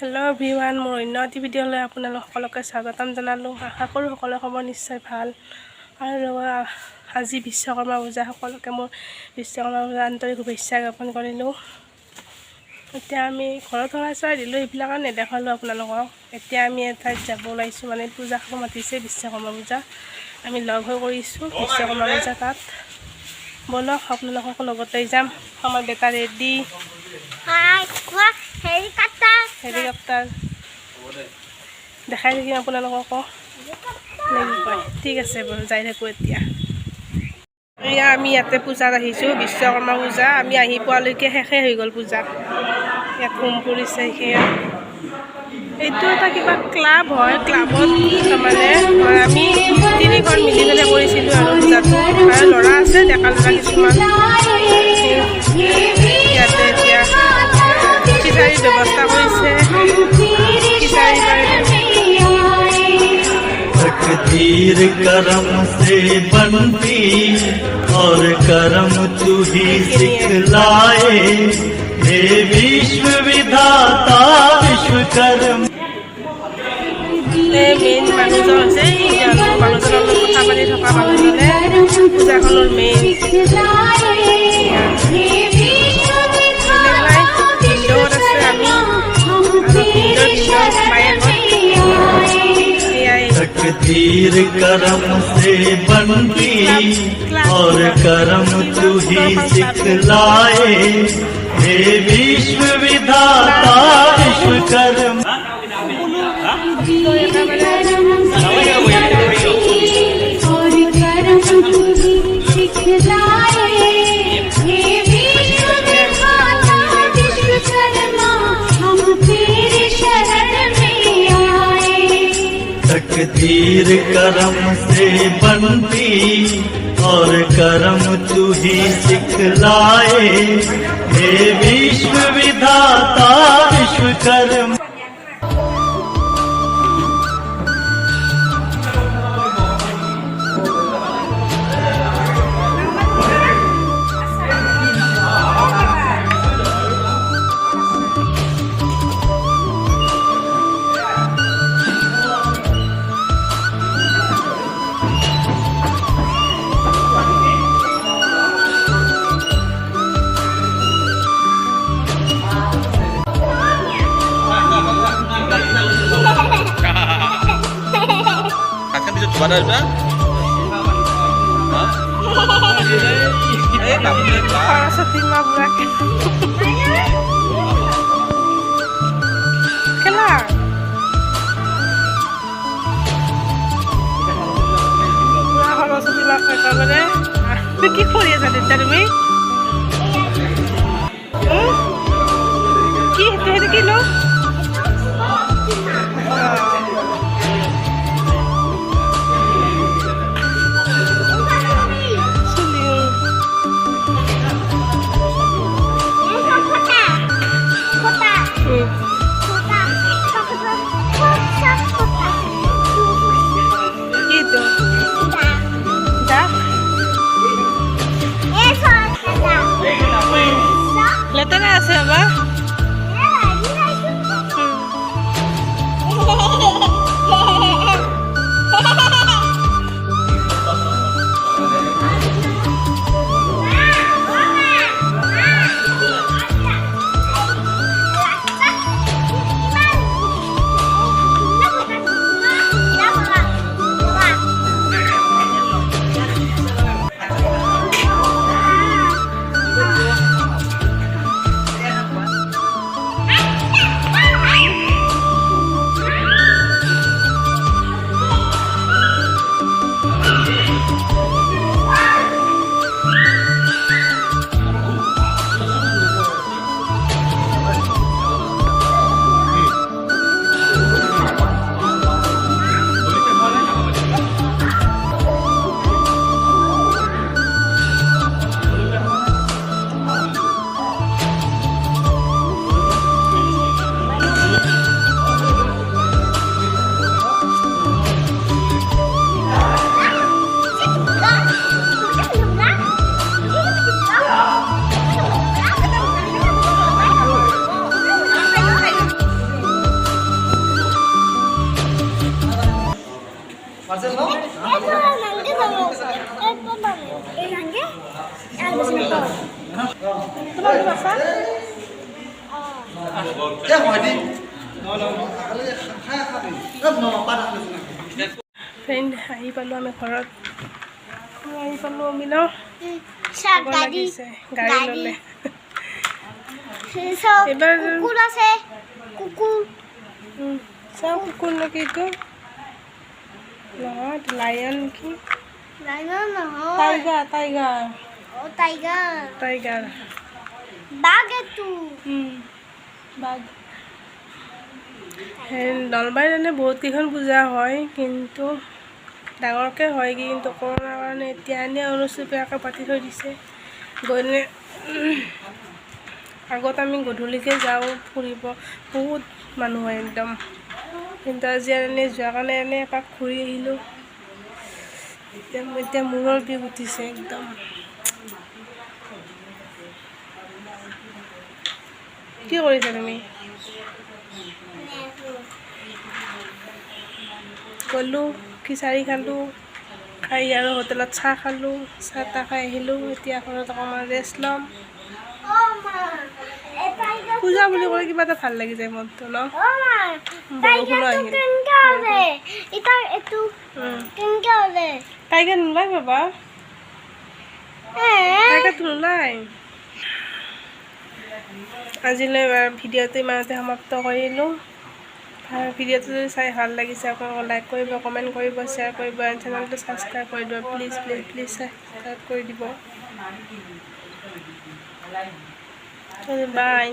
Hello' everyone, মোৰ অন্য এটি ভিডিঅ'লৈ আপোনালোক সকলোকে স্বাগতম জনালোঁ। আশা কৰোঁ সকলো খবৰ নিশ্চয় ভাল। আৰু আজি বিশ্বকৰ্মা পূজা, সকলোকে মোৰ বিশ্বকৰ্মা পূজাৰ আন্তৰিক শুভেচ্ছা জ্ঞাপন কৰিলোঁ। এতিয়া আমি ঘৰত ধৰা চৰাই দিলোঁ, এইবিলাক নেদেখালোঁ আপোনালোকক। এতিয়া আমি এঠাইত যাব ওলাইছোঁ, মানে পূজা খাব মাতিছে, বিশ্বকৰ্মা পূজা। আমি লগ হৈ কৰিছোঁ বিশ্বকৰ্মা পূজা তাত। ব'লক আপোনালোকক লগতে যাম। আমাৰ বেটা ৰেডি, হেলিকপ্টাৰ দেখাই থাকিম আপোনালোককো। ঠিক আছে বাৰু, যাই থাকোঁ এতিয়া। এয়া আমি ইয়াতে পূজাত আহিছোঁ, বিশ্বকৰ্মা পূজা। আমি আহি পোৱালৈকে শেষে হৈ গ'ল পূজা। ইয়াত হোম পৰিছে। সেয়া এইটো এটা কিবা ক্লাব হয়, ক্লাবত তাৰমানে আমি 3 ঘৰ মিলি পেলাই কৰিছিলোঁ আৰু পূজাটো। আৰু ল'ৰা আছে, ডেকা ল'ৰা কিছুমান। ইয়াতে এতিয়া খিচাৰীৰ ব্যৱস্থা কৰিছে। तकदीर करम से बनती और करम तू ही सिखलाए, हे विश्व विधाता विश्वकर्म। মেইন মানুহজন আছে, মানুহজনৰ লগত কথা পাতি থকা মানুহজনে পূজাখনৰ মেইন। तकदीर करम से बनती और करम तू ही सिखलाए, हे विश्व विधाता विश्वकर्म। तकदीर करम से बनती और करम तू ही सिखलाए, हे विश्व विधाता विश्वकर्म। সরস্বতী মা পুরা খেলা পুরা সরস্বতী মা একেবারে। কি কৰি আছা তেতিয়া তুমি? কি সেইটো কিনো? ফ্ৰেণ্ড আহি পালোঁ আমি ঘৰত আহি পালোঁ আমি ন গাড়ী লাগিছে গাড়ী ল'লে এবাৰ কুকুৰ আছে কুকুৰ চাওঁ কুকুৰ নেকি এইটো নহয় লায়ন নেকি লাইনৰ নহয় টাইগাৰ টাইগাৰ অ' টাইগাৰ টাইগাৰ বাঘ এইটো বাঘ নলবাৰীত এনে বহুত কেইখন পূজা হয় কিন্তু ডাঙৰকৈ হয় কিন্তু কৰোণাৰ কাৰণে এতিয়া এনেই অনুষ্ঠিতকৈ পাতি থৈ দিছে গ'লে আগত আমি গধূলিকৈ যাওঁ ফুৰিব বহুত মানুহ হয় একদম কিন্তু আজি এনেই যোৱাৰ কাৰণে এনেই এপাক ঘূৰি আহিলোঁ এতিয়া মূৰৰ বিষ উঠিছে একদম কি কৰিছা তুমি গ'লোঁ খিচাৰি খালোঁ খাই আৰু হোটেলত চাহ খালোঁ চাহ তাহ খাই আহিলোঁ এতিয়া ঘৰত অকণমান ৰেষ্ট ল'ম পূজা বুলি ক'লে কিবা এটা ভাল লাগি যায় মনটো ন বৰষুণো আহিল টাইগাৰ নোলাই বাবা টাইগাৰটো নোলাই আজিলৈ ভিডিঅ'টো ইমানতে সমাপ্ত কৰিলোঁ ভিডিঅ'টো যদি চাই ভাল লাগিছে আপোনালোকে লাইক কৰিব কমেণ্ট কৰিব শ্বেয়াৰ কৰিব আৰু চেনেলটো ছাবস্ক্ৰাইব কৰি দিব প্লিজ প্লিজ প্লিজ ছাবস্ক্ৰাইব কৰি দিব বাই